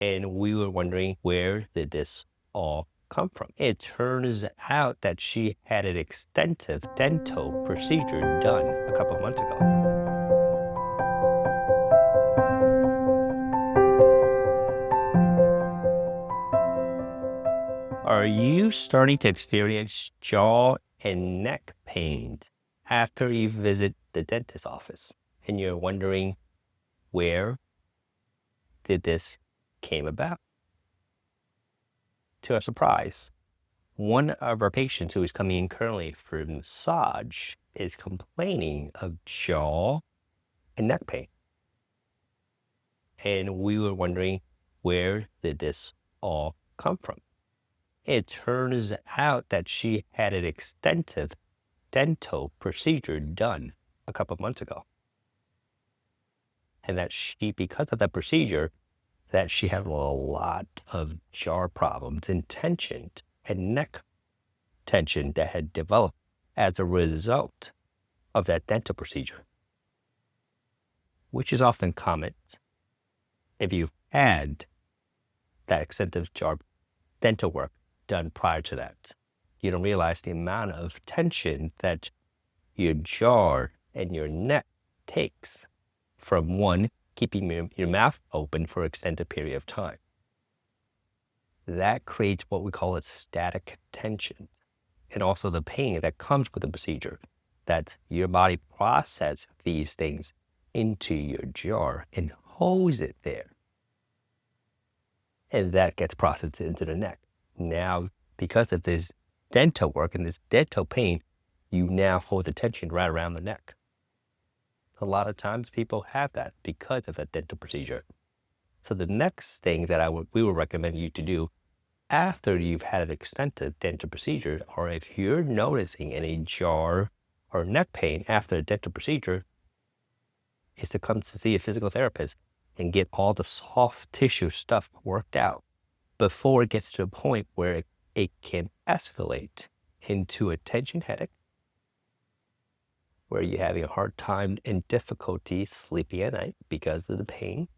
and we were wondering where did this all come from. It turns out that she had an extensive dental procedure done a couple of months ago. Are you starting to experience jaw and neck pains after you visit the dentist office and you're wondering where did this came about? To our surprise, one of our patients who is coming in currently for massage is complaining of jaw and neck pain. And we were wondering where did this all come from? It turns out that she had an extensive dental procedure done a couple of months ago. And that because of that procedure, that she had a lot of jaw problems and tension and neck tension that had developed as a result of that dental procedure, which is often common if you've had that extensive jaw dental work done prior to that. You don't realize the amount of tension that your jaw and your neck takes from one, keeping your mouth open for an extended period of time. That creates what we call a static tension, and also the pain that comes with the procedure, that your body processes these things into your jaw and holds it there. And that gets processed into the neck. Now, because of this dental work and this dental pain, you now hold the tension right around the neck. A lot of times people have that because of that dental procedure. So the next thing that we would recommend you to do after you've had an extensive dental procedure, or if you're noticing any jaw or neck pain after a dental procedure, is to come to see a physical therapist and get all the soft tissue stuff worked out before it gets to a point where it can escalate into a tension headache, where you're having a hard time and difficulty sleeping at night because of the pain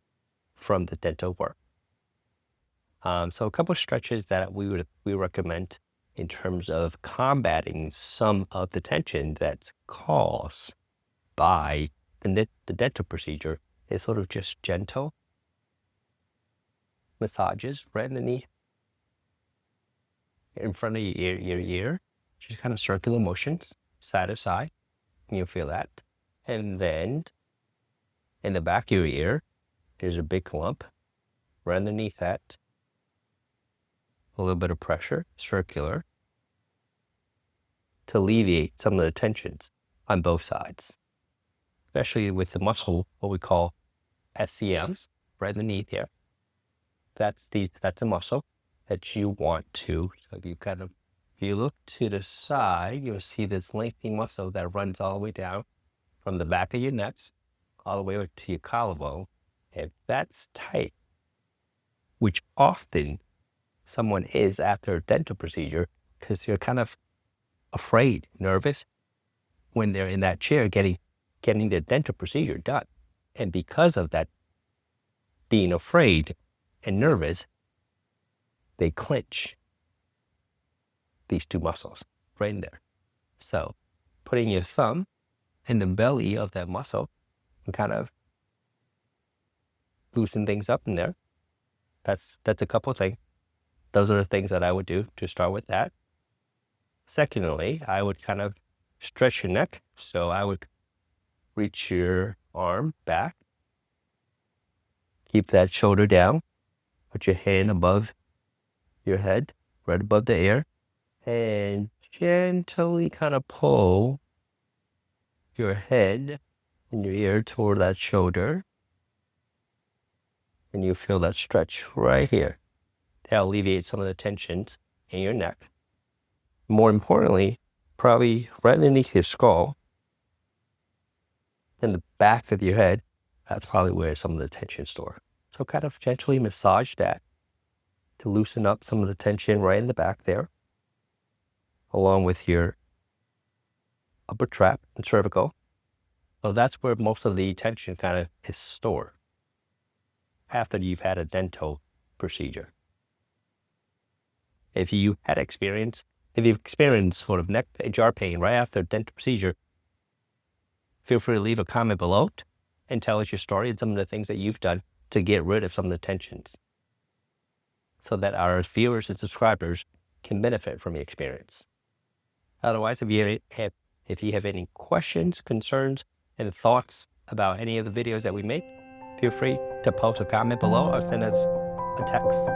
from the dental work. So a couple of stretches that we recommend in terms of combating some of the tension that's caused by the dental procedure is sort of just gentle massages right underneath in front of your ear, just kind of circular motions, side to side. You'll feel that. And then in the back of your ear, there's a big lump. Right underneath that, a little bit of pressure, circular, to alleviate some of the tensions on both sides, especially with the muscle, what we call SCMs, right underneath here. That's a muscle that you want to, so if you look to the side, you'll see this lengthy muscle that runs all the way down from the back of your neck all the way to your collarbone. If that's tight, which often someone is after a dental procedure, because you're kind of afraid, nervous when they're in that chair getting the dental procedure done. And because of that, being afraid and nervous, they clench these two muscles right in there. So putting your thumb in the belly of that muscle and kind of loosen things up in there. That's a couple of things. Those are the things that I would do to start with that. Secondly, I would kind of stretch your neck. So I would reach your arm back, keep that shoulder down, put your hand above your head, right above the ear, and gently kind of pull your head and your ear toward that shoulder. And you feel that stretch right here to alleviate some of the tensions in your neck. More importantly, probably right underneath your skull, in the back of your head, that's probably where some of the tension store. So kind of gently massage that to loosen up some of the tension right in the back there, along with your upper trap and cervical. So that's where most of the tension kind of is stored after you've had a dental procedure. If you've experienced sort of neck jaw pain right after a dental procedure, feel free to leave a comment below and tell us your story and some of the things that you've done to get rid of some of the tensions so that our viewers and subscribers can benefit from your experience. Otherwise, if you have any questions, concerns, and thoughts about any of the videos that we make, feel free to post a comment below or send us a text.